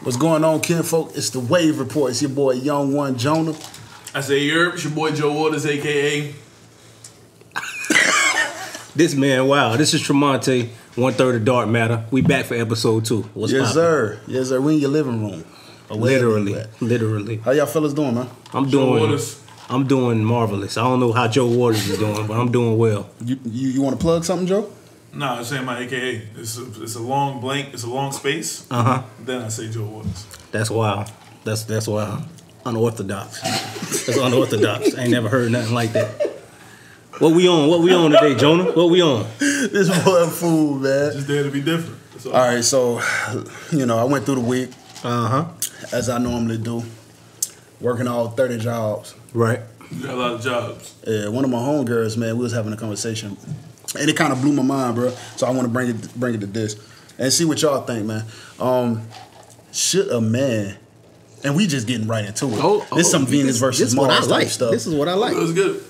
What's going on, kinfolk? It's the Wave Report. It's your boy, Young One Jonah. I say, it's your boy Joe Waters, a.k.a. This man, wow. This is Tremonte, 1/3 of Dark Matter. We back for episode 2. What's Yes, poppin'? sir. Yes, sir. We in your living room. Literally. How y'all fellas doing, man? I'm doing marvelous. I don't know how Joe Waters is doing, but I'm doing well. You want to plug something, Joe? No, I'm saying my a.k.a. It's a long blank. It's a long space. Then I say Joe Waters. That's wild. That's wild. Unorthodox. That's unorthodox. I ain't never heard nothing like that. What we on today, Jonah? What we on? This boy fool, man. Just there to be different. All right, so, I went through the week. As I normally do. Working all 30 jobs. Right. You got a lot of jobs. Yeah, one of my homegirls, man, we was having a conversation. And it kind of blew my mind, bro. So I want to bring it to this. And see what y'all think, man. Should a man... And we just getting right into it. This is some Venus versus Mars type stuff. This is what I like. It was good.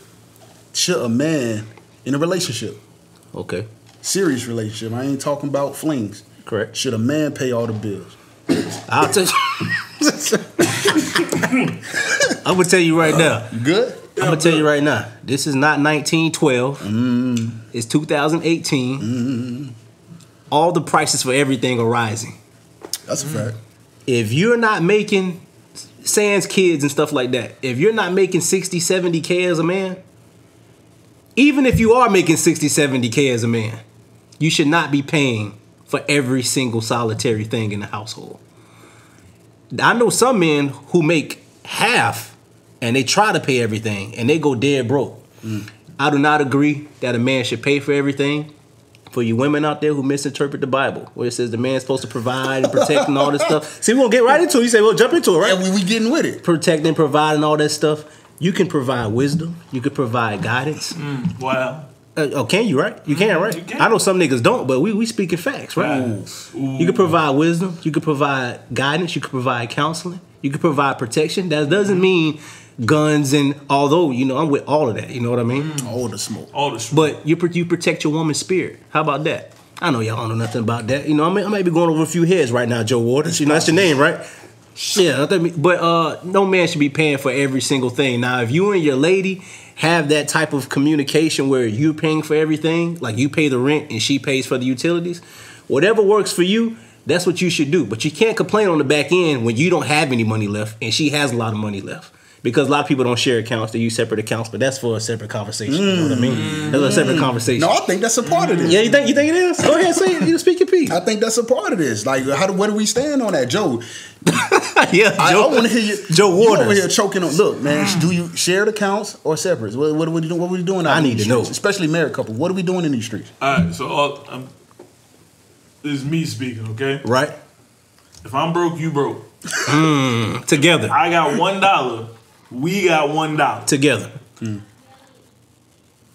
Should a man in a relationship, Okay. serious relationship, I ain't talking about flings. Correct. Should a man pay all the bills? I'll tell you. I'm gonna tell you right now. You good? I'm gonna tell you right now. This is not 1912. It's 2018. All the prices for everything are rising. That's a fact. If you're not making sans kids and stuff like that, if you're not making 60, 70K as a man, even if you are making 60, 70K as a man, you should not be paying for every single solitary thing in the household. I know some men who make half and they try to pay everything and they go dead broke. I do not agree that a man should pay for everything. For you women out there who misinterpret the Bible, where it says the man's supposed to provide and protect and all this stuff. See, we're going to get right into it. You say, well, jump into it, right? Yeah, we getting with it. Protect and provide and all that stuff. You can provide wisdom. You can provide guidance. Wow. Can you, right? You can, right? You can. I know some niggas don't, but we speaking facts, right? Ooh. You can provide wisdom. You can provide guidance. You can provide counseling. You can provide protection. That doesn't mean guns and, although, I'm with all of that. You know what I mean? All the smoke. But you protect your woman's spirit. How about that? I know y'all don't know nothing about that. I might be going over a few heads right now, Joe Waters. That's your name, right? Yeah, but no man should be paying for every single thing. Now, if you and your lady have that type of communication where you're paying for everything, like you pay the rent and she pays for the utilities, whatever works for you, that's what you should do. But you can't complain on the back end when you don't have any money left and she has a lot of money left. Because a lot of people don't share accounts, they use separate accounts, but that's for a separate conversation. You know what I mean? That's a separate conveation. No, I think that's a part of this. Yeah, you think it is? Go ahead, say it. You speak your piece. I think that's a part of this. Like, where do we stand on that, Joe? Yeah, I want to hear you. Joe Waters. You over here choking on. Look, man, do you share the accounts or separate? What are we doing? What are we doing? I need to know. Especially married couple. What are we doing in these streets? All right, so this is me speaking, okay? Right. If I'm broke, you broke. Together. I got $1. We got $1. Together.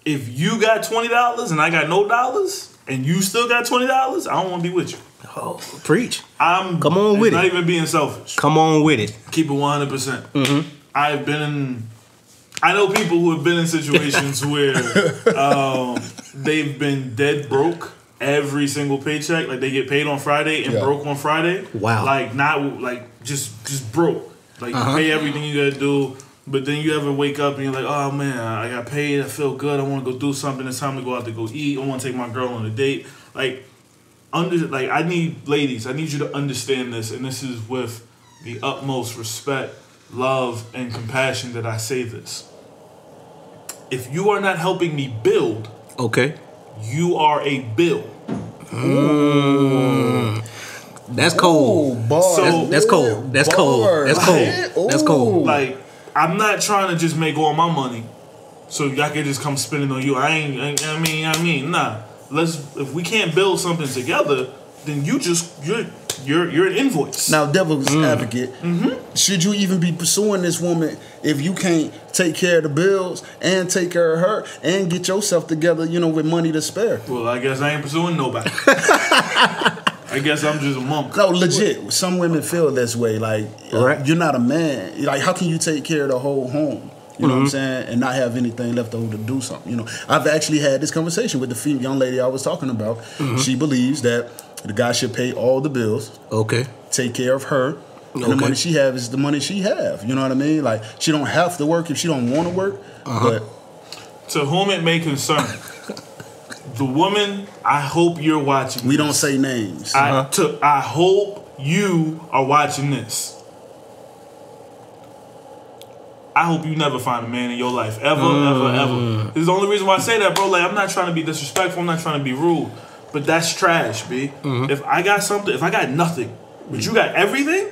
If you got $20 and I got no dollars, and you still got $20, I don't want to be with you. Oh, preach. Come on with it. Not even being selfish. Come on with it. Keep it 100%. I know people who have been in situations where they've been dead broke every single paycheck. Like they get paid on Friday and broke on Friday. Wow. Like not like just broke. Like you pay everything you gotta do. But then you ever wake up and you're like, oh man, I got paid, I feel good, I want to go do something, it's time to go out to go eat, I want to take my girl on a date. I need ladies, I need you to understand this, and this is with the utmost respect, love, and compassion that I say this. If you are not helping me build, okay, you are a bill. That's cold. That's cold. That's cold. That's cold. That's cold. Like, I'm not trying to just make all my money so I can just come spending on you. Nah. If we can't build something together, then you're an invoice. Now, devil's advocate, should you even be pursuing this woman if you can't take care of the bills and take care of her and get yourself together, with money to spare? Well, I guess I ain't pursuing nobody. I guess I'm just a monk. No, legit. Some women feel this way. Like, you're not a man. Like, how can you take care of the whole home? You know what I'm saying? And not have anything left over to do something. I've actually had this conversation with the young lady I was talking about. She believes that the guy should pay all the bills. Okay. take care of her. And the money she have is the money she have. You know what I mean? Like, she don't have to work if she don't want to work. But to whom it may concern, the woman, I hope you're watching. We don't say names. I hope you are watching this. I hope you never find a man in your life. Ever, ever. This is the only reason why I say that, bro. Like, I'm not trying to be disrespectful. I'm not trying to be rude. But that's trash, B. If I got something, if I got nothing, but you got everything,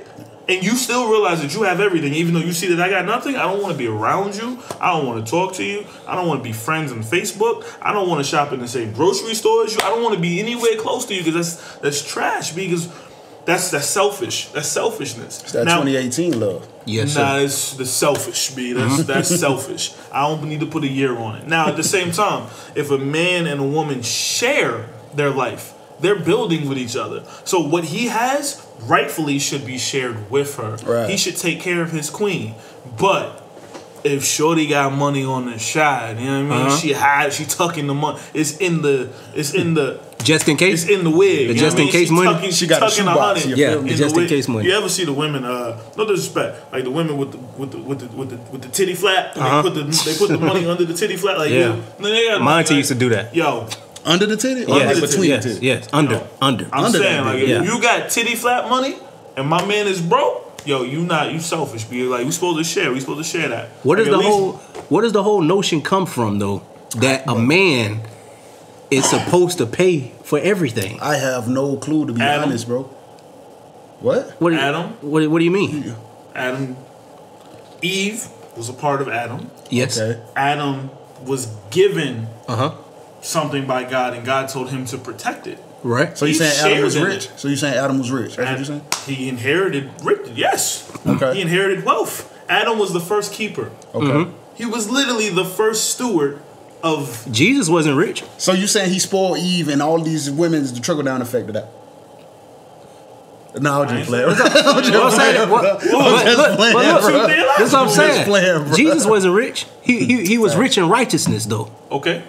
and you still realize that you have everything, even though you see that I got nothing, I don't want to be around you. I don't want to talk to you. I don't want to be friends on Facebook. I don't want to shop in the same grocery store as you. I don't want to be anywhere close to you because that's trash, because that's selfish. That's selfishness. It's that 2018 love. Yes, sir. Nah, it's the selfish, B. That's selfish. I don't need to put a year on it. Now, at the same time, if a man and a woman share their life, they're building with each other. So what he has rightfully should be shared with her. Right. He should take care of his queen. But if Shorty got money on the side, you know what I mean? She tucking the money. It's in the just in case. It's in the wig. The just in case money. She got tucking 100. Yeah, the just in case money. You ever see the women? No disrespect, like the women with the titty flap. They put the money under the titty flap. Like Mine used to do that. Yo. Under the titty? Or yes, like between the titty? Yes, under. I'm under saying, like, if you got titty flap money and my man is broke, yo, you selfish. Be like, we supposed to share. We supposed to share that. Where does the whole notion come from, though, that a man is supposed to pay for everything? I have no clue, to be honest, bro. What? Adam? What do you mean? Adam. Eve was a part of Adam. Yes. Okay. Adam was given something by God, and God told him to protect it. Right. So you're saying Adam was rich? So you're saying Adam was rich? That's what you're saying? He inherited riches. Yes. Okay. He inherited wealth. Adam was the first keeper. Okay. He was literally the first steward of... Jesus wasn't rich. So you're saying he spoiled Eve and all these women's the trickle-down effect of that? No, I'm just playing. That's what I'm saying. Jesus wasn't rich. He was rich in righteousness, though. Okay.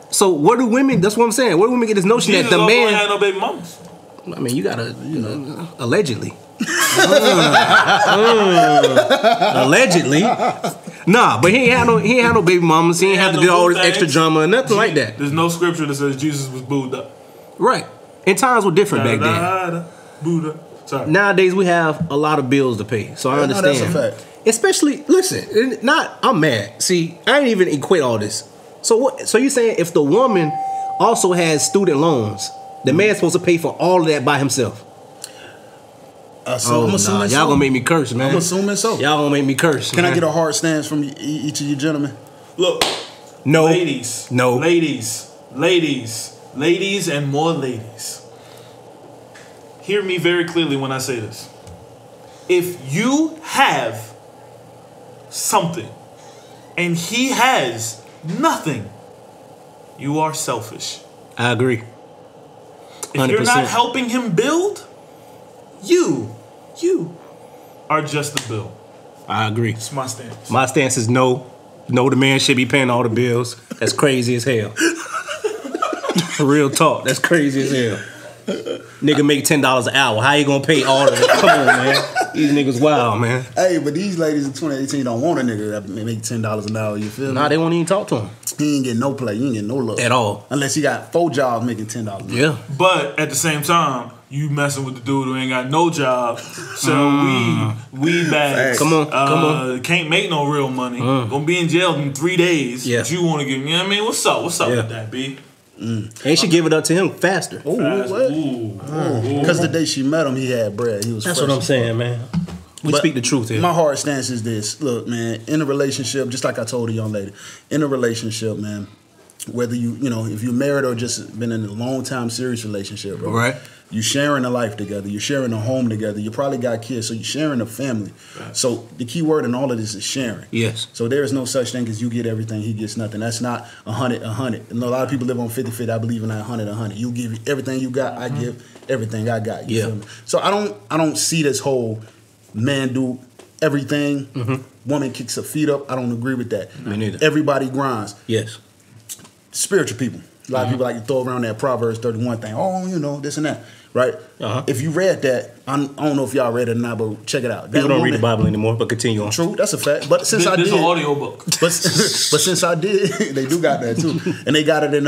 So what do women? That's what I'm saying. Where do women get this notion Jesus that the man had no baby mamas? I mean, you gotta, allegedly. Allegedly. Nah, but he ain't had no baby mamas. He ain't have to do all this extra drama or nothing like that. There's no scripture that says Jesus was booed up. Right. And times were different back then. Buddha. Sorry. Nowadays we have a lot of bills to pay, so I understand. No, that's a fact. Especially, listen, I'm mad. See, I ain't even equate all this. So what? So you saying if the woman also has student loans, the man's supposed to pay for all of that by himself? I'm assuming so. Y'all gonna make me curse, man. I'm assuming so. Y'all gonna make me curse. Can I get a hard stance from each of you gentlemen? Look, no, ladies, no, ladies, and more ladies. Hear me very clearly when I say this. If you have something and he has nothing, you are selfish. I agree. 100%. If you're not helping him build, you are just the bill. I agree. It's my stance. My stance is no. No, the man should be paying all the bills. That's crazy as hell. Real talk. That's crazy as hell. Nigga make $10 an hour. How you gonna pay all of it? Come on, man. These niggas wild, man. Hey, but these ladies in 2018 don't want a nigga that make $10 an hour. You feel me? Nah, they won't even talk to him. He ain't getting no play. You ain't getting no love at all. Unless he got 4 jobs making $10 an hour. Yeah. But at the same time, you messing with the dude who ain't got no job, so weed bags. Come on. Can't make no real money. Gonna be in jail in 3 days. Yeah. But you want to give me? You know what I mean, what's up? What's up with that, B? They should give it up to him faster. Because the day she met him, he had bread. He was. That's what I'm saying, man. We speak the truth here. My hard stance is this. Look, man, in a relationship, just like I told a young lady, in a relationship, man, whether if you're married or just been in a long time serious relationship, bro, right? You're sharing a life together. You're sharing a home together. You probably got kids, so you're sharing a family. Right. So the key word in all of this is sharing. Yes. So there is no such thing as you get everything, he gets nothing. That's not 100. And a lot of people live on 50-50. I believe in that 100. You give everything you got. I give everything I got. You feel me? So I don't see this whole man do everything. Woman kicks her feet up. I don't agree with that. Me neither. Everybody grinds. Yes. Spiritual people. A lot of people like to throw around that Proverbs 31 thing. Oh, this and that. right? Uh-huh. If you read that, I don't know if y'all read it or not, but check it out. That People don't read the woman- Bible anymore, but continue on. True, that's a fact. But since I This did, an audio book. but since I did, they do got that too, and they got it in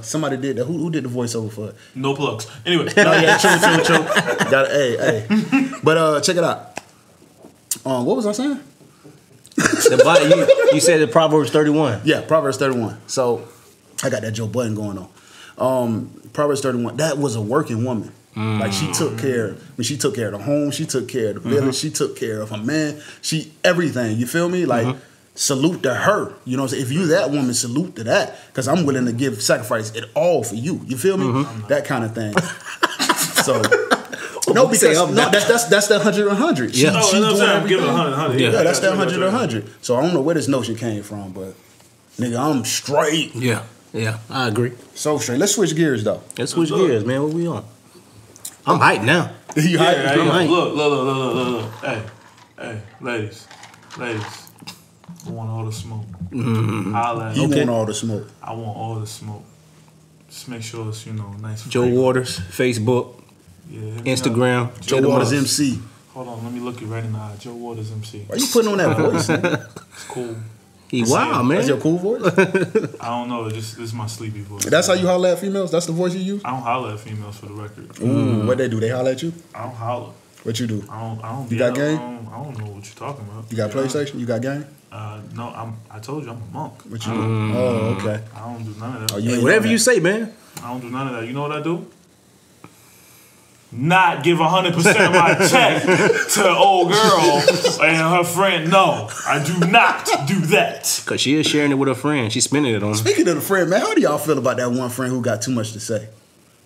somebody did that. Who did the voiceover for it? No plugs. Anyway. No, yeah, true. Got it. Hey. But check it out. What was I saying? You said the Proverbs 31. Yeah, Proverbs 31. So I got that Joe Budden going on. Proverbs 31. That was a working woman. Like she took care. She took care of the home. She took care of the village. She took care of her man. Everything. You feel me? Like salute to her. You know what I'm saying? If you that woman, salute to that. Because I'm willing to sacrifice it all for you. You feel me? That kind of thing. So. No, because that's that 100 100. Yeah. Oh, She I'm doing saying I'm giving everything. 100. Yeah, that's that 100 100. So I don't know where this notion came from, but nigga, I'm straight. Yeah, I agree. So straight. Let's switch gears though. Let's switch gears, man. What we on? I'm hyped now. You hype? Yeah, I'm hyped. look. Hey, ladies. I want all the smoke. Holla at You me. want all the smoke. I want all the smoke. Just make sure it's, nice. Joe Waters, Facebook, Yeah, hit me Instagram. up. Joe Waters MC. Hold on, let me look you right in the eye. Joe Waters MC. Why you putting on that voice, nigga? It's cool. He wild, That's your man. cool voice? I don't know. This is my sleepy voice. That's how you holler at females? That's the voice you use? I don't holler at females for the record. Ooh, what they do? They holler at you? I don't holler. What you do? I don't. You got game? I don't know what you're talking about. You got PlayStation? You got game? No, I told you I'm a monk. What you do? Oh, okay. I don't do none of that. Oh, you Hey, ain't whatever know you that. say, man. I don't do none of that. You know what I do? Not give 100% of my check to an old girl and her friend. No, I do not do that. Cause she is sharing it with her friend. She's spending it on her. Speaking of the friend, man, how do y'all feel about that one friend who got too much to say?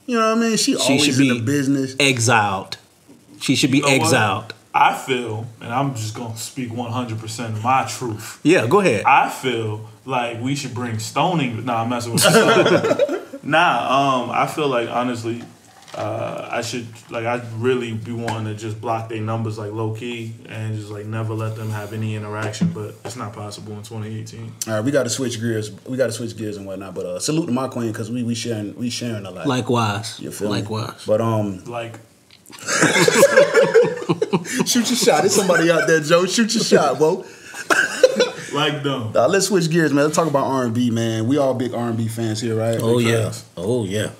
You know what I mean? She always should in be the business. exiled. She should be You know what? exiled. I feel, and I'm just gonna speak 100% of my truth. Yeah, go ahead. I feel like we should bring stoning. Nah, I'm messing with you. I feel like honestly, I'd really be wanting to just block their numbers like low key and just like never let them have any interaction. But it's not possible in 2018. All right, we got to switch gears. And whatnot. But salute to my queen because we sharing a lot. Likewise. You feel me? Likewise. But Like, shoot your shot. There's somebody out there, Joe. Shoot your shot, bro. like them. Let's switch gears, man. Let's talk about R&B, man. We all big R&B fans here, right? Oh Big yeah. fans. Oh yeah.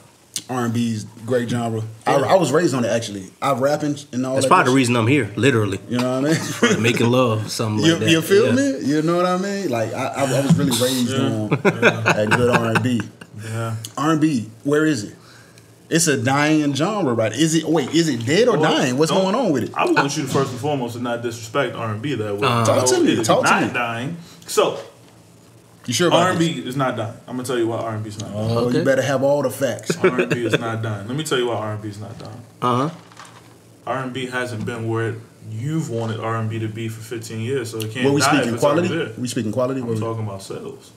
R&B's great genre. I was raised on it actually. I rapping and all That's that. probably the good reason I'm here. Literally. shit. You know what I mean? Making love, something You, like that. you feel Yeah. me? You know what I mean? Like I was really raised on that good R&B. Yeah. R&B, where is it? It's a dying genre, right? Is it dead or dying? What's going on with it? I want you to first and foremost to not disrespect R&B that way. Talk to me. It is Talk to not me. dying. So You sure about R&B this? is not dying. I'm gonna tell you why R&B is not dying. Oh, Okay. you better have all the facts. R&B is not dying. Let me tell you why R&B is not dying. Uh-huh. R&B hasn't been where you've wanted R&B to be for 15 years, so it can't What we die if speaking it's already quality? there. We speaking quality? I'm talking about sales.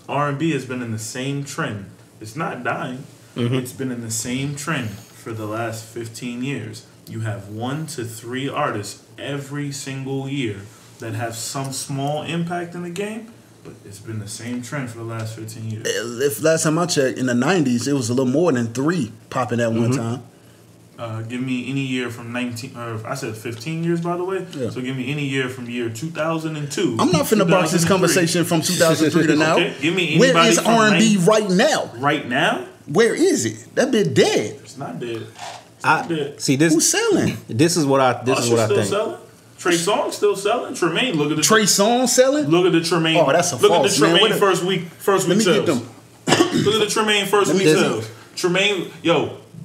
R&B has been in the same trend. It's not dying. It's been in the same trend for the last 15 years. You have 1 to 3 artists every single year that have some small impact in the game, but it's been the same trend for the last 15 years. If last time I checked, in the 90s, it was a little more than 3 popping at one time. Give me any year from 15 years, by the way. Yeah. So give me any year from year 2002. I'm not finna box this 2003. conversation from 2003 to now. Okay, give me Where anybody is from R&B right now? Right now, Where is it? That bit dead. it's not dead. It's not dead. See Who's this. selling? This is what I. This is Usher what I still think. selling. Trey Songz still selling. Tremaine, look at the Trey Songz selling? Look at the Tremaine. Oh, that's a look false, at the man. Tremaine What first week Let me sales. get them. Look at the Tremaine first week me- sales. Tremaine,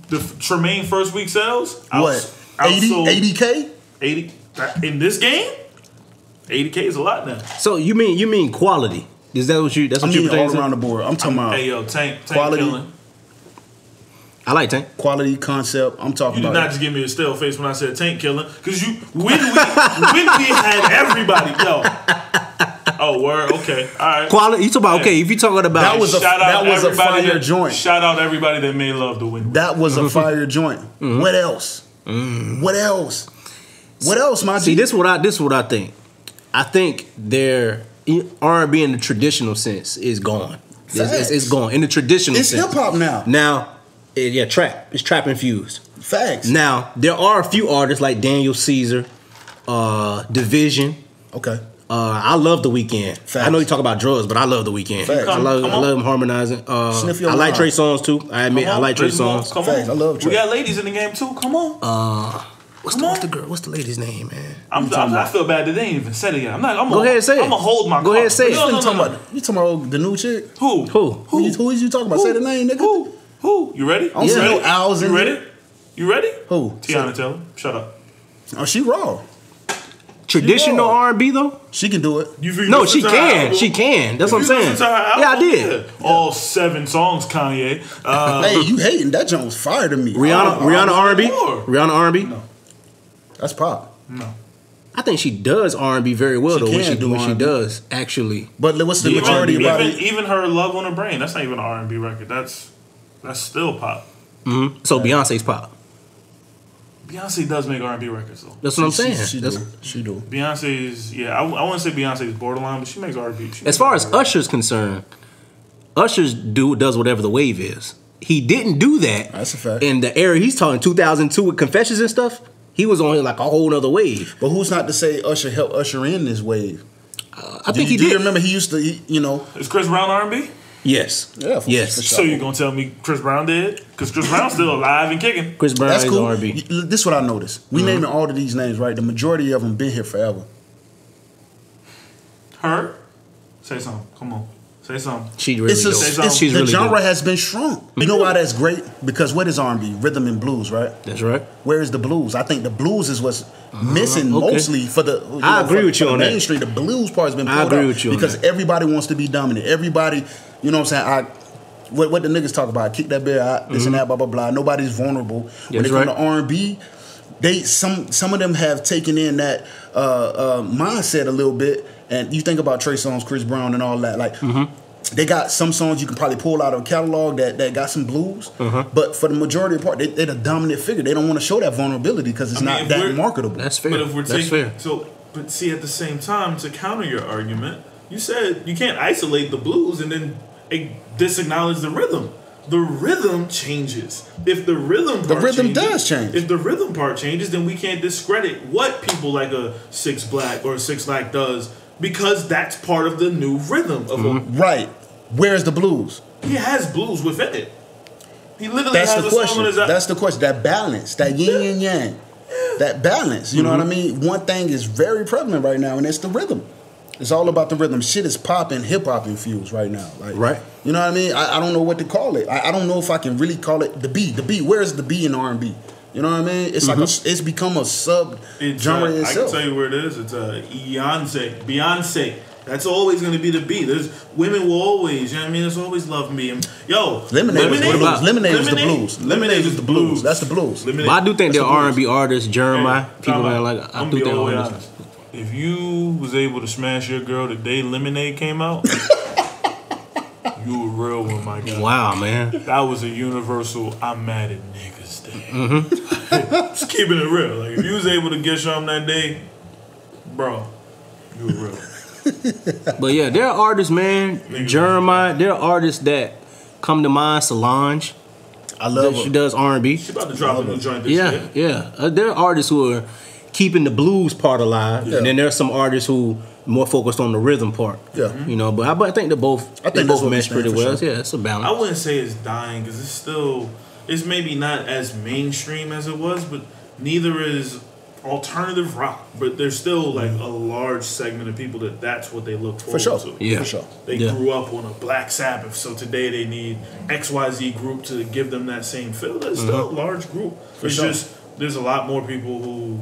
the Tremaine first week sales. What? 80? outsold 80K? 80 in this game. 80K is a lot now. So you mean quality? Is that what you? That's I what you mean pertain all around to? the board. I'm talking about Hey yo, Tank Quality. killing. I like Tank. quality, concept. I'm talking You did about not just give me a stale face when I said Tank killing, because when we had everybody, yo. Oh, word, okay, all right. Quality. You talk about okay. If you talking about That was a everybody fire joint. Shout out everybody that made love to win. that was a fire joint. What else? What else? What else, my See, G? this is what I think. I think their R&B in the traditional sense is gone. It's Facts. gone in the traditional It's sense. hip hop now. Now, Yeah, trap. It's trap infused. Facts. Now, there are a few artists like Daniel Caesar, Division. Okay. I love The Weeknd. Facts. I know you talk about drugs, but I love The Weeknd. Facts. I love him harmonizing. Sniff your I like line. Trey Songz too. I admit I like Trey Songz. Come Facts. on. I love Trey. We got ladies in the game too. Come on. What's the girl? What's the lady's name, man? I feel bad that they ain't even said it yet. Go ahead and say it. I'm gonna hold my. Go ahead and say it. No. You talking about the new chick? Who? Who is you talking about? Say the name, nigga. Who? You ready? I don't see no owls in You ready? here. You ready? Who? Tiana Taylor. Shut up. Oh, she raw. Traditional raw. R&B though? She can do it. No, she can. She can. That's what I'm saying. Yeah, I did. All 7 songs, Kanye. Hey, you hating? That joint was fire to me. Rihanna R&B? more. Rihanna R&B? No. That's pop. No. I think she does R&B very well She though. can do When she R&B. does actually. But what's the Yeah, majority R&B. about it? Even her Love on Her Brain, that's not even an R&B record. That's still pop. So Beyonce's pop. Beyonce does make R&B records though. That's what I'm saying. She do. Beyonce's, I wouldn't say Beyonce's borderline, but she makes R&B. As far as Usher's concerned, Usher's does whatever the wave is. He didn't do that. That's a fact. In the era he's talking 2002 with Confessions and stuff, he was on like a whole nother wave. But who's not to say Usher helped usher in this wave? I think he Do did. you remember he used to, Is Chris Brown R&B? Yes. Yeah, for yes. sure. So you gonna tell me Chris Brown did? Because Chris Brown's still alive and kicking. Chris Brown That's is cool. R&B. This is what I noticed. We naming all of these names, right? The majority of them been here forever. Her? Say something. Come on. Say something. She really dope. She's the really genre dope. has been shrunk. You know why that's great? Because what is R&B? Rhythm and blues, right? That's right. Where is the blues? I think the blues is what's missing Okay. mostly for the. I agree with you on that. Mainstream, the blues part has been pulled I agree out with you on because that. everybody wants to be dominant. Everybody, you know what I'm saying? What the niggas talk about? Kick that bear out, this and that, blah blah blah. Nobody's vulnerable. When That's it comes right. to R&B, some of them have taken in that mindset a little bit. And you think about Trey Songz, Chris Brown, and all that. Like they got some songs you can probably pull out of a catalog that got some blues. But for the majority of the part, they're the dominant figure. They don't want to show that vulnerability because it's not that marketable. That's fair. But if we're That's taking fair. but see, at the same time, to counter your argument, you said you can't isolate the blues and then disacknowledge the rhythm. The rhythm changes. If the rhythm does change. If the rhythm part changes, then we can't discredit what people like a 6 Black or a 6 Lack does because that's part of the new rhythm of a. Right. Where's the blues? He has blues within it. He literally That's has the a song question. on his That's the question. That balance, that yin and yang, that balance. You know what I mean? One thing is very prevalent right now, and it's the rhythm. It's all about the rhythm. Shit is popping, hip hop infused right now. Like, Right. You know what I mean? I don't know what to call it. I don't know if I can really call it the B. The B. Where is the B in R&B? You know what I mean? It's like it's become a sub genre I itself. can tell you where it is. It's Beyonce. That's always going to be the B. There's women will always. You know what I mean? There's always love me. And yo, Lemonade was the blues. about- Lemonade was the blues. Lemonade was the blues. That's the blues. Lemonade. But I do think That's they're the blues. R&B artists, Jeremiah, people that like. I I'm do be think all the way artists. honest. If you was able to smash your girl the day Lemonade came out, you a real one, my guy. Wow, man. That was a universal I'm mad at niggas day. Just keeping it real. Like if you was able to get something that day, bro, you were real. But yeah, there are artists, man. Jeremiah, there are artists that come to mind. Solange, I love she her. does R&B. She about to drop a new joint this Yeah, year. yeah. There are artists who are keeping the blues part alive, Yeah. and then there's some artists who more focused on the rhythm part. Yeah. You know, but I think they both think they that's both what we mesh stand pretty for well. sure. Yeah, it's a balance. I wouldn't say it's dying because it's maybe not as mainstream as it was, but neither is alternative rock. But there's still like a large segment of people that's what they look forward For sure. to. Yeah. For sure. They Yeah. grew up on a Black Sabbath, so today they need XYZ group to give them that same feel. There's still a large group. It's sure. just there's a lot more people who,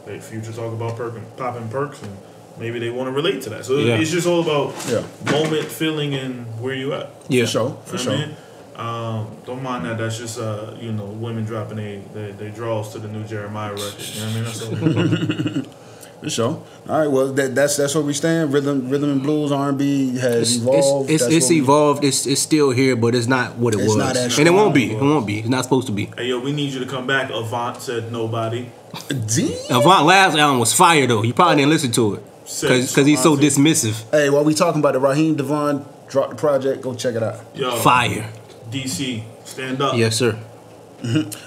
they Future talk about popping perks, and maybe they want to relate to that. So Yeah. it's just all about Yeah. moment, feeling, and where you at. Yeah. For sure. You For know sure. what I mean? Don't mind that. That's just women dropping they draws to the new Jeremiah record. You know what I mean? That's all. For sure. All right. Well, that's where we stand. Rhythm and blues R&B has evolved. It's That's what we- evolved. It's still here, but it's not what it It's was, not as and it won't strong be. as it It won't be. It's not supposed to be. Hey yo, we need you to come back. Avant said nobody. Damn. Avant last album was fire though. You probably didn't listen to it because he's so dismissive. Hey, while we talking about it, Raheem Devon dropped the project. Go check it out. Yo, Fire. DC, stand up. Yes, sir.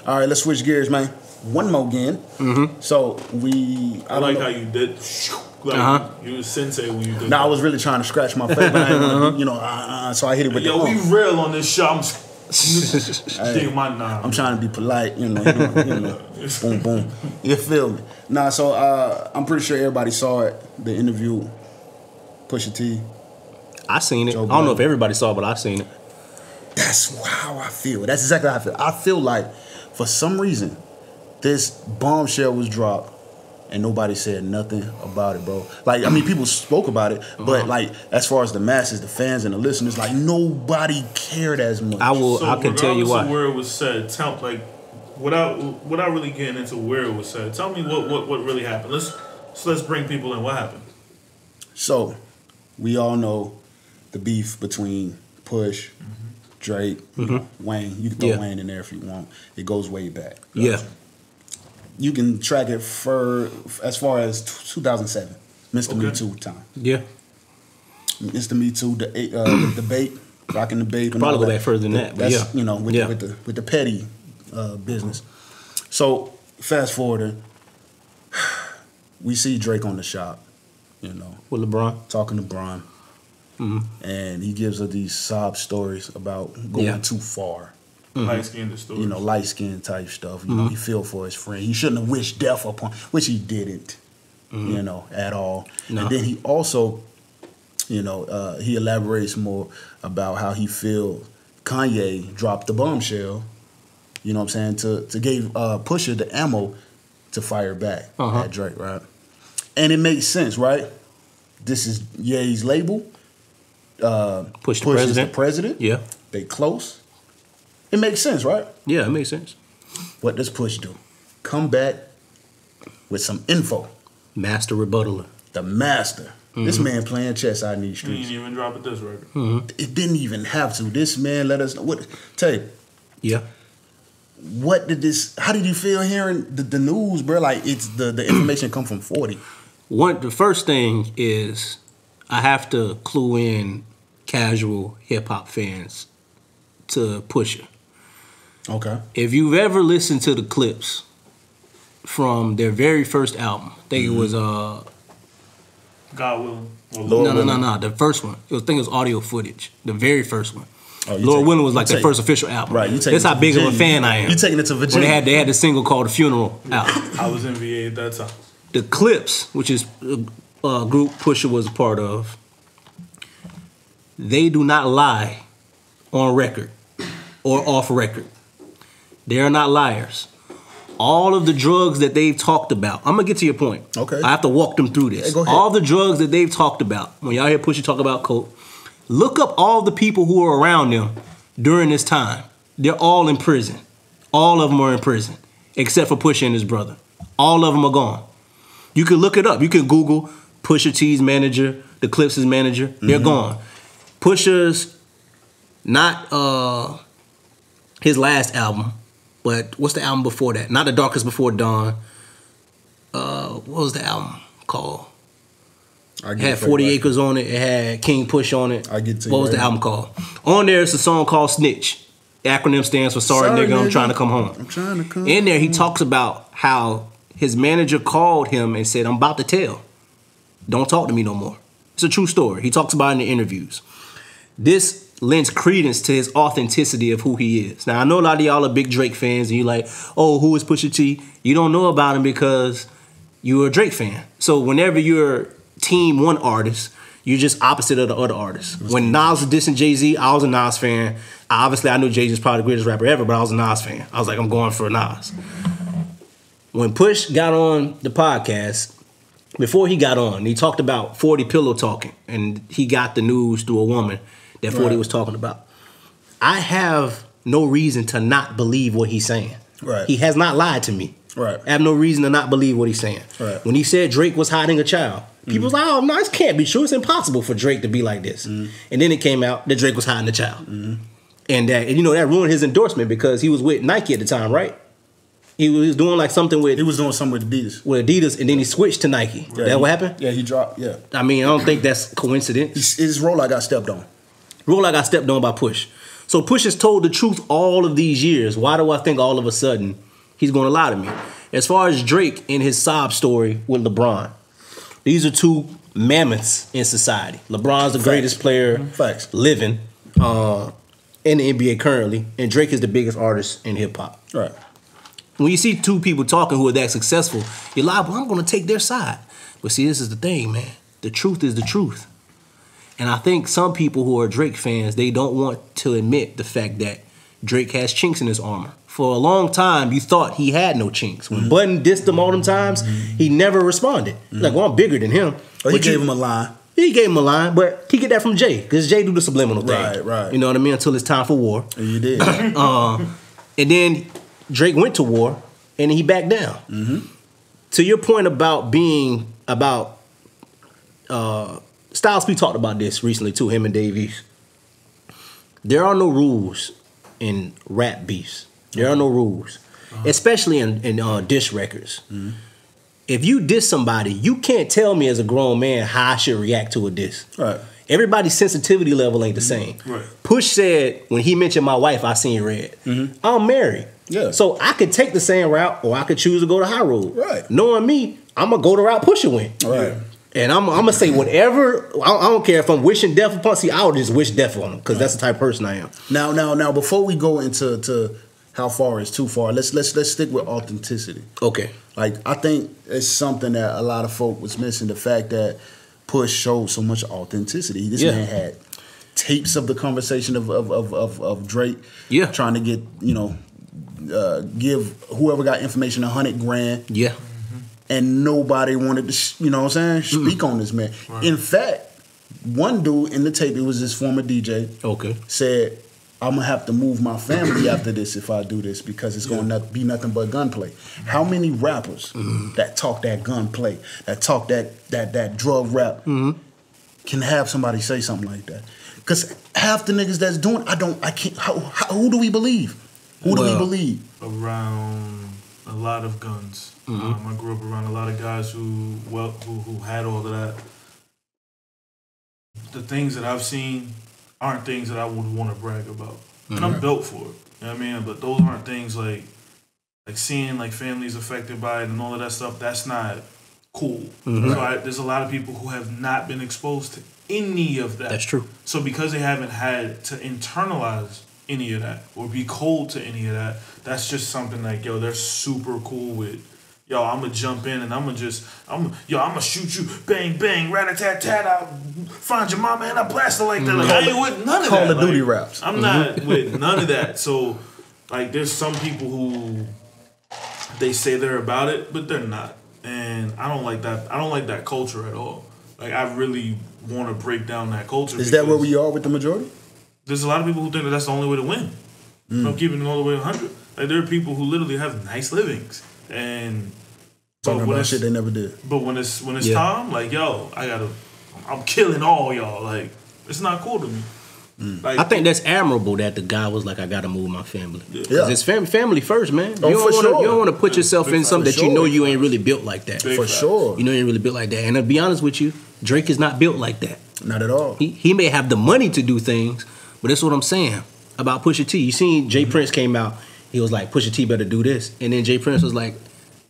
All right, let's switch gears, man. One more again. So I like how you did. Like you was sensei when you did. I was really trying to scratch my face, but I didn't want to, so I hit it with Yo, the. we real on this show. Dig my knob. I'm trying to be polite, boom, boom. You feel me? So I'm pretty sure everybody saw it. The interview, Pusha T. I seen it. I don't know if everybody saw it, but I seen it. That's how I feel. That's exactly how I feel. I feel like, for some reason, this bombshell was dropped and nobody said nothing about it, bro. Like, I mean, people spoke about it, but like, as far as the masses, the fans and the listeners, like, nobody cared as much. I can tell you why. Where it was said, without really getting into where it was said, tell me what really happened. Let's bring people in. What happened? So, we all know the beef between Push, Drake, Wayne. You can throw Wayne in there if you want. It goes way back. Yeah. You can track it for as far as 2007, Mr. Me Too time. Yeah. Mr. Me Too, the debate, rocking the debate. Probably go back further than that. But that's with the petty business. So fast forward, we see Drake on the shop, with LeBron, talking to Bron, and he gives her these sob stories about going too far. Light-skinned stories. Light-skinned type stuff. He feel for his friend. He shouldn't have wished death upon, which he didn't, at all. No. And then he also, he elaborates more about how he feels Kanye dropped the bombshell, you know what I'm saying, to give Pusha the ammo to fire back at Drake, right? And it makes sense, right? This is Ye's label. Push is the president. Yeah. They close. It makes sense, right? Yeah, it makes sense. What does Push do? Come back with some info. Master rebuttaler. The master. This man playing chess out in these He streets. didn't even drop a diss record. It didn't even have to. This man let us know. Tell you. Yeah. How did you feel hearing the news, bro? Like, it's the information come from 40. The first thing is I have to clue in casual hip-hop fans to Pusha. Okay. If you've ever listened to the clips from their very first album, I think it was God Willing. No, the first one. I think it was audio footage. The very first one. Oh, Lord Willing was like their first official album. Right. That's how big of a fan I am. You taking it to Virginia? When they had the single called "The Funeral" out. I was in VA at that time. The Clips, which is a group Pusha was a part of, they do not lie on record or off record. They are not liars. All of the drugs that they've talked about, I'm gonna get to your point. Okay. I have to walk them through this. Yeah, go ahead. All the drugs that they've talked about, when y'all hear Pusha talk about coke, look up all the people who are around them during this time. They're all in prison. All of them are in prison, except for Pusha and his brother. All of them are gone. You can look it up. You can Google Pusha T's manager, the Clips' manager. They're gone. Pusha's not his last album, but what's the album before that? Not The Darkest Before Dawn. What was the album called? It had 40 Acres on it. It had King Push on it. What was the album called? On there, it's a song called Snitch. The acronym stands for Sorry Nigga, I'm Trying to Come Home. I'm trying to come In there, he talks about how his manager called him and said, I'm about to tell. Don't talk to me no more. It's a true story. He talks about it in the interviews. This lends credence to his authenticity of who he is. Now, I know a lot of y'all are big Drake fans, and you're like, oh, who is Pusha T? You don't know about him because you're a Drake fan. So whenever you're team one artist, you're just opposite of the other artists. When Nas was dissing Jay-Z, I was a Nas fan. Obviously, I knew Jay-Z's probably the greatest rapper ever, but I was a Nas fan. I was like, I'm going for Nas. When Push got on the podcast, before he got on, he talked about 40 pillow talking, and he got the news through a woman that 40 was talking about. I have no reason to not believe what he's saying. Right. He has not lied to me. Right. I have no reason to not believe what he's saying. Right. When he said Drake was hiding a child, people was like, oh, no, this can't be true. It's impossible for Drake to be like this. And then it came out that Drake was hiding a child. And that ruined his endorsement because he was with Nike at the time, right? He was doing like something with... He was doing something with Adidas. With Adidas, and then he switched to Nike. Yeah, that what happened? Yeah, he dropped, yeah. I mean, I don't think that's coincidence. His rollout got stepped on. Rollout got stepped on by Push. So Push has told the truth all of these years. Why do I think all of a sudden he's going to lie to me? As far as Drake and his sob story with LeBron, these are two mammoths in society. LeBron's the greatest player living in the NBA currently, and Drake is the biggest artist in hip hop. Right. When you see two people talking who are that successful, you're like, well, I'm going to take their side. But see, this is the thing, man. The truth is the truth. And I think some people who are Drake fans, they don't want to admit the fact that Drake has chinks in his armor. For a long time, you thought he had no chinks. When Button dissed him all them times, he never responded. Like, well, I'm bigger than him. But he gave him a line. He gave him a line, but he get that from Jay, because Jay do the subliminal thing. Right. You know what I mean? Until it's time for war. And you did. And then Drake went to war, and he backed down. To your point about being Styles P talked about this recently too, him and Dave East. There are no rules in rap beefs. There are no rules, especially in diss records. If you diss somebody, you can't tell me as a grown man how I should react to a diss. Right. Everybody's sensitivity level ain't the same. Right. Push said when he mentioned my wife, I seen red. I'm married. Yeah. So I could take the same route, or I could choose to go the high road. Right. Knowing me, I'm gonna go the route Pusha went. Right. And I'm gonna say whatever. I don't care if I'm wishing death upon. See, I would just wish death on him because that's the type of person I am. Now, before we go into how far is too far, let's stick with authenticity. Okay. Like, I think it's something that a lot of folk was missing, the fact that Push showed so much authenticity. This man had tapes of the conversation of Drake trying to get, give whoever got information $100,000. Yeah. And nobody wanted to, speak on this man. Right. In fact, one dude in the tape, it was his former DJ, said, I'm going to have to move my family after this if I do this because it's going to be nothing but gunplay. How many rappers that talk that gunplay, that talk that drug rap, can have somebody say something like that? Because half the niggas that's doing, I can't, who do we believe? Who do we believe? Around a lot of guns. I grew up around a lot of guys who had all of that. The things that I've seen aren't things that I would want to brag about. And I'm built for it. You know what I mean? But those aren't things like seeing like families affected by it and all of that stuff. That's not cool. So there's a lot of people who have not been exposed to any of that. That's true. So because they haven't had to internalize any of that or be cold to any of that, that's just something like, yo, they're super cool with. Yo, I'm gonna jump in and I'm gonna shoot you, bang, bang, rat-a-tat-tat, I'll find your mama and I blast her like that. Like, I ain't with none of that. Call of Duty raps. I'm not with none of that. So, like, there's some people who, they say they're about it, but they're not. And I don't like that. I don't like that culture at all. Like, I really want to break down that culture. Is that where we are with the majority? There's a lot of people who think that that's the only way to win. I'm keeping it all the way to 100. Like, there are people who literally have nice livings. And talking about shit they never did. But when it's time, like, yo, I'm killing all y'all. Like, it's not cool to me. Like, I think that's admirable that the guy was like, I gotta move my family. Yeah. It's family first, man. Oh, you sure. don't want to put yourself in something that you know you ain't really built like that. For sure. You know you ain't really built like that. And to be honest with you, Drake is not built like that. Not at all. He may have the money to do things, but that's what I'm saying about Pusha T. You seen Jay Prince came out. He was like, Pusha T better do this. And then Jay Prince was like,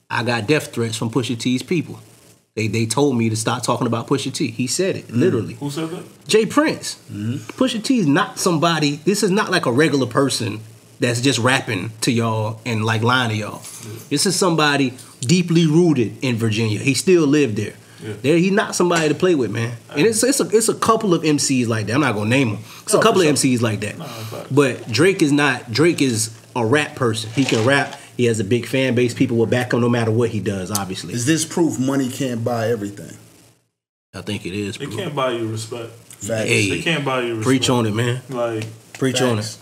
I got death threats from Pusha T's people. They told me to stop talking about Pusha T. He said it, literally. Who said that? Jay Prince. Pusha T is not somebody, this is not like a regular person that's just rapping to y'all and like lying to y'all. This is somebody deeply rooted in Virginia. He still lived there. He's not somebody to play with, man. And it's a couple of MCs like that. I'm not gonna name them. It's a couple of MCs like that. But Drake is not. Drake is a rap person. He can rap. He has a big fan base. People will back him no matter what he does, obviously. Is this proof money can't buy everything? I think it is. It can't buy you respect. Hey, it can't buy you respect. Preach on it, man. Like, preach on it.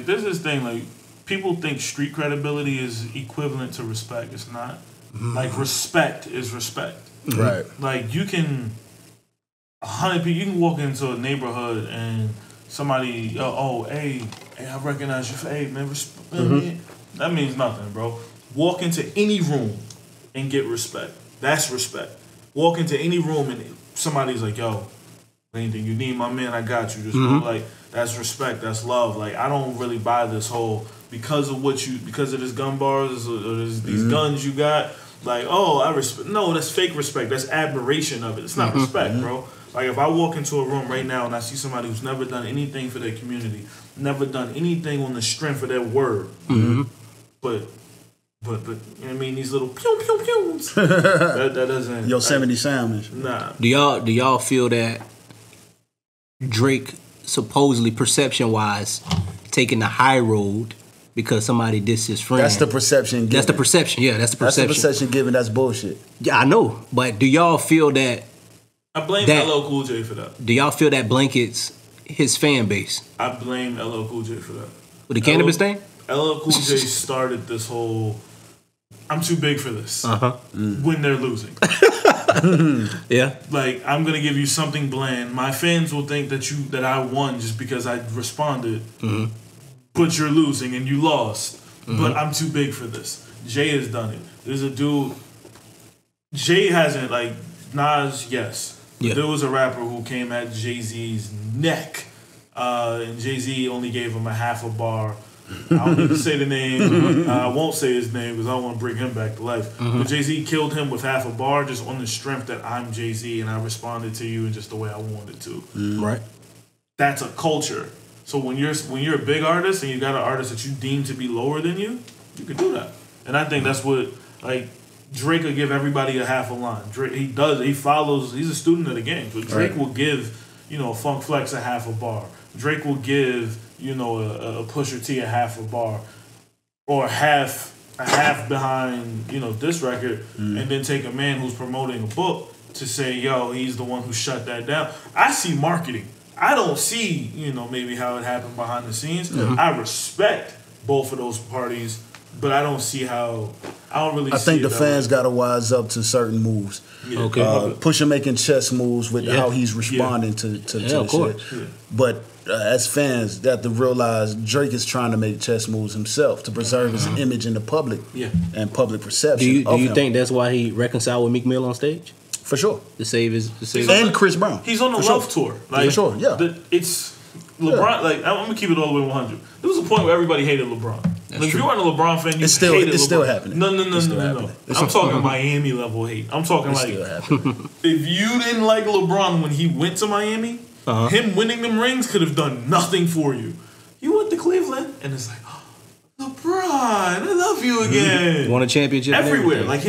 There's this thing, like, people think street credibility is equivalent to respect. It's not. Like, respect is respect. Right. Like, you can 100 people. You can walk into a neighborhood and somebody, hey, I recognize you. Hey, man, respect. That means nothing, bro. Walk into any room and get respect. That's respect. Walk into any room and somebody's like, yo, anything you need, my man, I got you. Just like, That's respect. That's love. Like, I don't really buy this whole because of this gun bars or these guns you got. Like, oh, I respect. No, that's fake respect. That's admiration of it. It's not respect, bro. Like, if I walk into a room right now and I see somebody who's never done anything for their community, never done anything on the strength of their word, but you know what I mean, these little pew pew pews, that doesn't. Yosemite Sam. Nah. Do y'all feel that Drake supposedly perception wise taking the high road because somebody dissed his friend? That's the perception given. That's the perception. Yeah, that's the perception. That's the perception given. That's bullshit. Yeah, I know. But do y'all feel that? I blame LL Cool J for that. Do y'all feel that blankets his fan base? I blame LL Cool J for that. With the cannabis thing? LL Cool J started this whole I'm too big for this when they're losing. Yeah. Like, I'm gonna give you something bland. My fans will think that I won just because I responded. But you're losing and you lost. But I'm too big for this. Jay has done it. There's a dude. Jay hasn't, like, Nas, yes. Yeah. There was a rapper who came at Jay-Z's neck. And Jay-Z only gave him a half a bar. I don't need to say the name. I won't say his name because I don't want to bring him back to life. But Jay-Z killed him with half a bar just on the strength that I'm Jay-Z and I responded to you in just the way I wanted to. Right. That's a culture. So when you're a big artist and you got an artist that you deem to be lower than you can do that. And I think that's what, like, Drake will give everybody a half a line. Drake, he follows, he's a student of the game. So Drake will give, Funk Flex a half a bar. Drake will give, a Pusha T a half a bar. Or a half behind, this record, and then take a man who's promoting a book to say, yo, he's the one who shut that down. I see marketing. I don't see, maybe how it happened behind the scenes. I respect both of those parties, but I don't see how. I don't really. I think see the fans got to wise up to certain moves. Yeah. Okay. Pusha making chess moves with how he's responding to the shit. Yeah. But as fans, they have to realize Drake is trying to make chess moves himself to preserve his image in the public and public perception. Do you think that's why he reconciled with Meek Mill on stage? For sure. To save his and Chris Brown. He's on the love tour. Like, for sure, yeah. It's LeBron. Like, I'm gonna keep it all the way 100. There was a point where everybody hated LeBron. Like, if you weren't a LeBron fan, you hated LeBron. It's still happening. No. I'm talking Miami level hate. I'm talking if you didn't like LeBron when he went to Miami, him winning them rings could have done nothing for you. You went to Cleveland, and it's like, oh, LeBron, I love you again. Won a championship everywhere. Like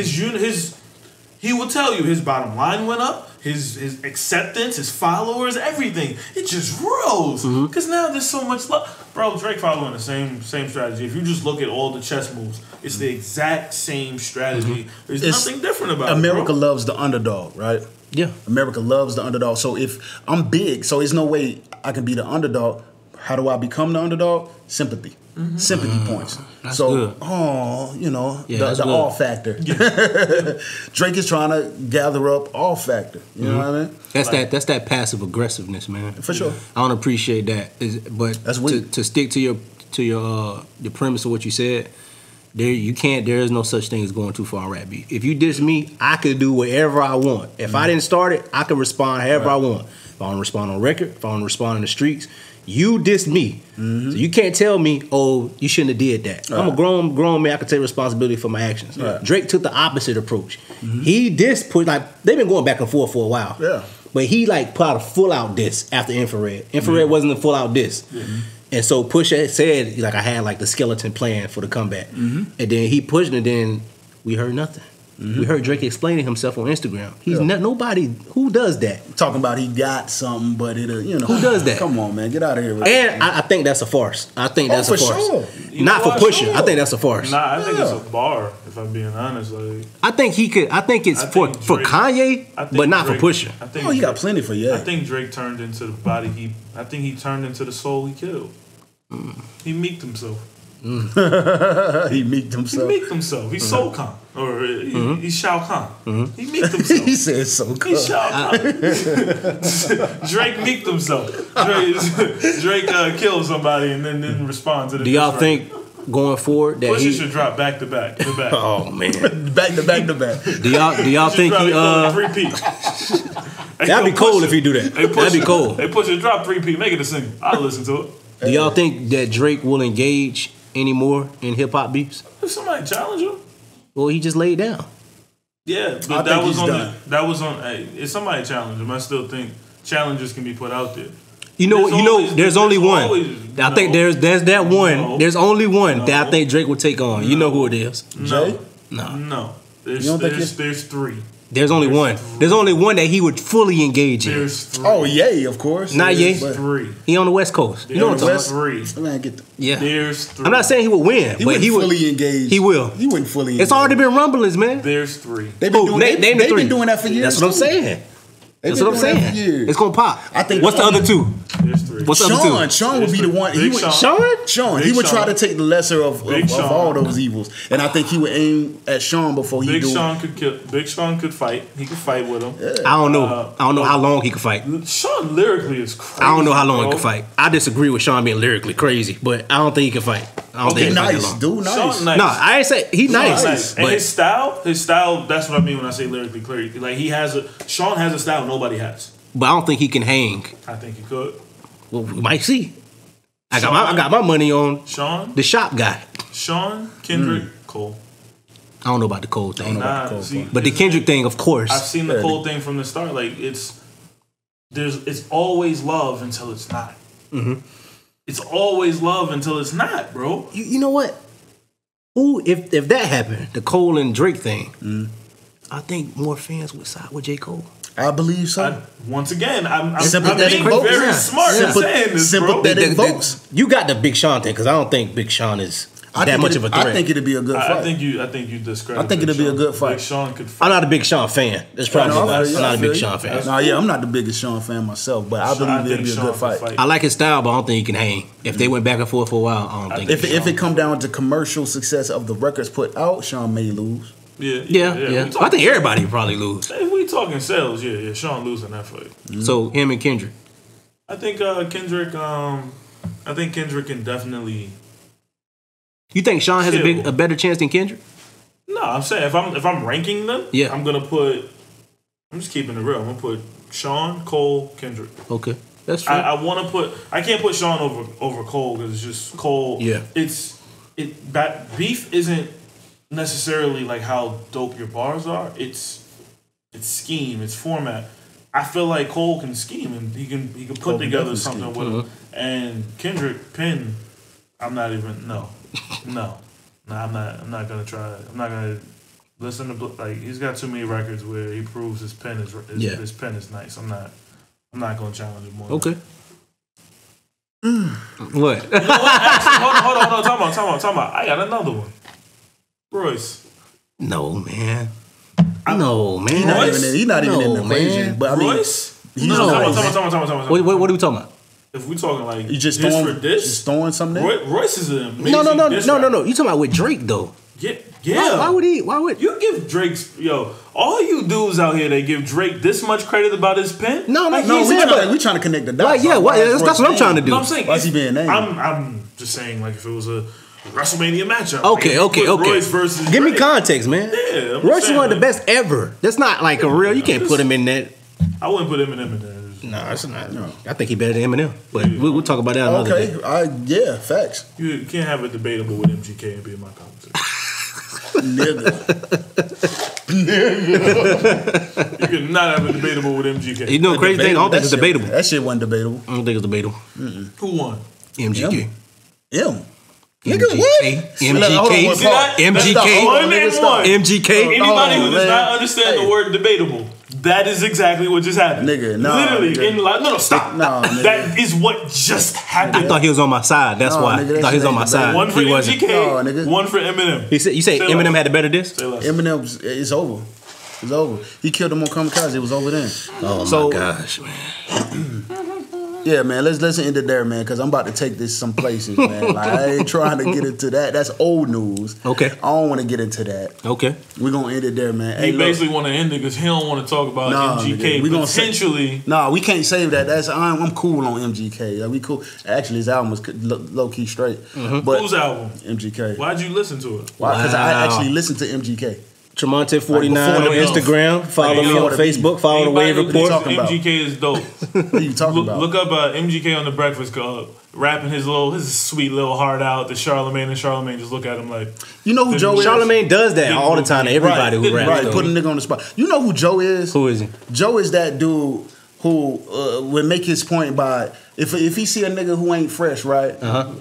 he will tell you his bottom line went up, his acceptance, his followers, everything. It just rose. Because now there's so much love. Bro, Drake following the same strategy. If you just look at all the chess moves, it's the exact same strategy. There's nothing different about America it. loves the underdog, right? Yeah. America loves the underdog. So if I'm big, so there's no way I can be the underdog. How do I become the underdog? Sympathy. Sympathy points. That's so, good. the all factor. Drake is trying to gather up all factor. You know what I mean? That's that passive aggressiveness, man. For sure. I don't appreciate that. But that's weak. To stick to your premise of what you said, there is no such thing as going too far in rap beat. If you diss me, I could do whatever I want. If I didn't start it, I can respond however I want. If I want to respond on record, if I want to respond in the streets, you dissed me. So you can't tell me, oh, you shouldn't have did that. I'm a grown man. I can take responsibility for my actions. Drake took the opposite approach. He they've been going back and forth for a while. Yeah. But he put out a full out diss after Infrared. Infrared wasn't a full out diss. And so Pusha said, I had the skeleton plan for the comeback. And then he pushed it, and then we heard nothing. We heard Drake explaining himself on Instagram. He's nobody who does that. Talking about he got something, but who does that? Come on, man, get out of here. And I think that's a farce. I think that's a farce. Sure. Not for Pusha. Sure. I think that's a farce. Nah, I think it's a bar. If I'm being honest, I think he could. I think it's for Kanye, but not Drake, for Pusha. I think he got plenty for you. I think Drake turned into the body I think he turned into the soul he killed. He meeked himself. He meeked himself. He meeked himself. He's Soul Khan. Or he's Shao Kahn. He meeked himself. He said Soul Khan. He's Shao Kahn. Drake meeked himself. Drake killed somebody and then didn't respond to the. Do y'all think going forward that Pusha should drop back to back? Oh man, back to back to back. Do y'all think he repeat? That'd be cold if he do that. That'd be cold. They push it, drop 3P, make it a single. I'll listen to it. Do y'all think that Drake will engage anymore in hip hop beefs? If somebody challenge him, Well, he just laid down. yeah, but that was on. Hey, if somebody challenge him, I still think challenges can be put out there. There's only one. I think there's that one. No. There's only one that I think Drake will take on. You know who it is? Jay? No. There's three. There's only one. There's only one that he would fully engage in. There's three. Oh, Ye, of course. Not Ye. There's three. He on the West Coast. You know what I'm talking about? Three. Man, get the, Yeah. There's three. I'm not saying he will win, but he would. fully engage. He will. He wouldn't fully. It's already been rumblings, man. There's three. They've been doing. Name the They've three. been doing that for years. That's what I'm saying. That's what I'm saying. It's gonna pop. I think. What's the other two? There's three. What's the other two? Sean would be the one. Big Sean. Sean. Big He would try Sean. to take the lesser of Sean. all those evils, and I think he would aim at Sean before he Big do. Sean could kill. Big Sean could fight. He could fight with him. I don't know. I don't know how long he could fight. Sean lyrically is crazy. I don't know how long he bro. could fight. I disagree with Sean being lyrically crazy, but I don't think he can fight. I don't think he can fight that Nice, long. dude. Nice. Sean nice. No, I ain't say he nice, nice. And but his style. That's what I mean when I say lyrically crazy. Like Sean has a style nobody has. I don't think he can hang. I think he could. Well, we might see. I got my money on Sean, the shop guy. Kendrick, Cole. I don't know about the Cole thing, See, but the Kendrick thing, of course. I've seen the Cole thing from the start. Like it's always love until it's not. Mm-hmm. It's always love until it's not, bro. You know what? Who if that happened, the Cole and Drake thing, I think more fans would side with J. Cole. I believe so. Once again, I'm Sympathetic being votes. very Yeah. smart in saying this, bro. Sympathetic votes. You got the Big Sean thing because I don't think Big Sean is that much of a threat. I think it'd be a good fight. I think you discredit. I think it'd be a good fight. Big Sean could fight. I'm not a Big Sean fan. That's probably No, I'm not a Big I feel Sean you. fan. No, yeah, I'm not the biggest Sean fan myself, but I believe it'd be a good fight. I like his style, but I don't think he can hang. If they went back and forth for a while, I don't think. If it come down to commercial success of the records put out, Sean may lose. Yeah. I think everybody would probably lose. If we talking sales, yeah, Sean losing that fight. So him and Kendrick. I think Kendrick. I think Kendrick can definitely. You think Sean has a better chance than Kendrick? No, I'm saying if I'm ranking them, Yeah. I'm just keeping it real. I'm gonna put Sean, Cole, Kendrick. Okay, that's true. I want to put. I can't put Sean over Cole because it's just Cole. Yeah. Beef isn't necessarily like how dope your bars are. It's scheme. It's format. I feel like Cole can scheme and he can put together something with him. And Kendrick Penn, I'm not even no. I'm not gonna try it. I'm not gonna listen to like he's got too many records where he proves his pen is nice. I'm not gonna challenge him more. Okay. What? You know what? Actually, hold on. Talking about. I got another one. Royce. No, man. He's not even in the equation. Man. But I mean, Royce? he's No, not. talking about. What are we talking about? If we talking like You just this throwing, for this, just throwing something. Royce is an amazing No. diss rapper. You talking about with Drake though? Yeah. Why would he? Why would You give Drake's all you dudes out here that give Drake this much credit about his pen? No, No, we trying to connect the dots. Like, yeah, that's what I'm trying to do. No, I'm saying Why's he being named? I'm just saying like if it was a WrestleMania matchup. Okay. Royce versus Give me Drake. context, man. Yeah, I'm Royce is saying, one of the like, best ever. That's not like a real. You can't put him in that. I wouldn't put Eminem in there. No, that's not. No. I think he better than Eminem, but we'll talk about that another day. Yeah, facts. You can't have it debatable with MGK and be in my conversation. Nigga. You cannot have it debatable with MGK. You know, crazy thing. I don't think it's That shit- debatable. That shit wasn't debatable. I don't think it's debatable. Who won? MGK. Him. Nigga, what? MGK. See that? MGK. That's the one and one. MGK. Anybody who does man. not understand the word debatable, that is exactly what just happened. Nigga, nah, Literally, nigga. no, stop. Nah, nigga. That is what just happened. I thought he was on my side. That's No, why. nigga, that I thought he was shit on my ain't side. One for He wasn't. MGK, No, nigga. one for Eminem. You say Say Eminem less. had a better diss? Say less. Eminem, it's over. It's over. He killed him on Kamikaze. It was over then. Oh So, my gosh, man. Yeah, man. Let's end it there, man, because I'm about to take this some places, man. Like, I ain't trying to get into that. That's old news. Okay. I don't want to get into that. Okay. We're gonna end it there, man. He Hey, look. basically want to end it because he don't want to talk about Nah, MGK. nigga, we gonna Potentially, Nah, we can't save that. I'm cool on MGK. Like, we cool. Actually, his album was low key straight. But whose album? MGK. Why'd you listen to it? Why? Because I Wow. actually listened to MGK. Tremonte49 Like on Instagram. Follow me on Facebook. Follow the Wave Report. talking about? MGK is dope. What are you talking about? Look up MGK on the Breakfast Club, rapping his sweet little heart out to Charlamagne, and Charlamagne just look at him like, You know who Joe is? Charlamagne does that all the time to everybody who raps. Right, put a nigga on the spot. You know who Joe is? Who is he? Joe is that dude who would make his point by if he see a nigga who ain't fresh, right?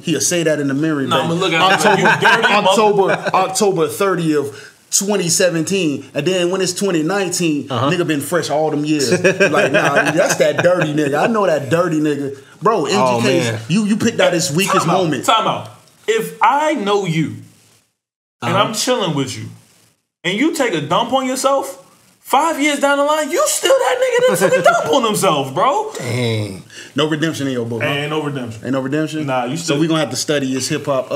He'll say that in the mirror. Nah, but look at him, you dirty October 30th. 2017, and then when it's 2019, nigga been fresh all them years. Like, nah, that's that dirty nigga. I know that dirty nigga, bro. MGK, you picked out his weakest moment. Time out. If I know you and I'm chilling with you, and you take a dump on yourself, 5 years down the line, you still that nigga that took a dump on himself, bro. Dang. No redemption in your book. Huh? Ain't no redemption. Ain't no redemption. Nah, you still. So we gonna have to study his hip hop.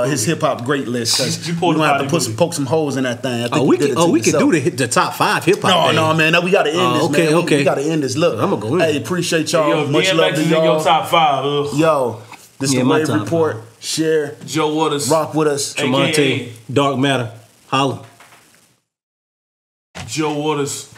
His hip hop great list. You We pulled gonna have to body poke some holes in that thing. I think We you did can it to yourself. do the top 5 hip hop. No, man. No, we gotta end this, man. Okay. We gotta end this. Look, I'm gonna go in. Hey, appreciate y'all. Yo, Much DMX love to is in y'all. your top 5. Ugh. Yo, this Yeah, the my Wave top Report. Share, Joe Waters. rock with us. Tremonte, AKA Dark Matter. Holla. Joe Waters.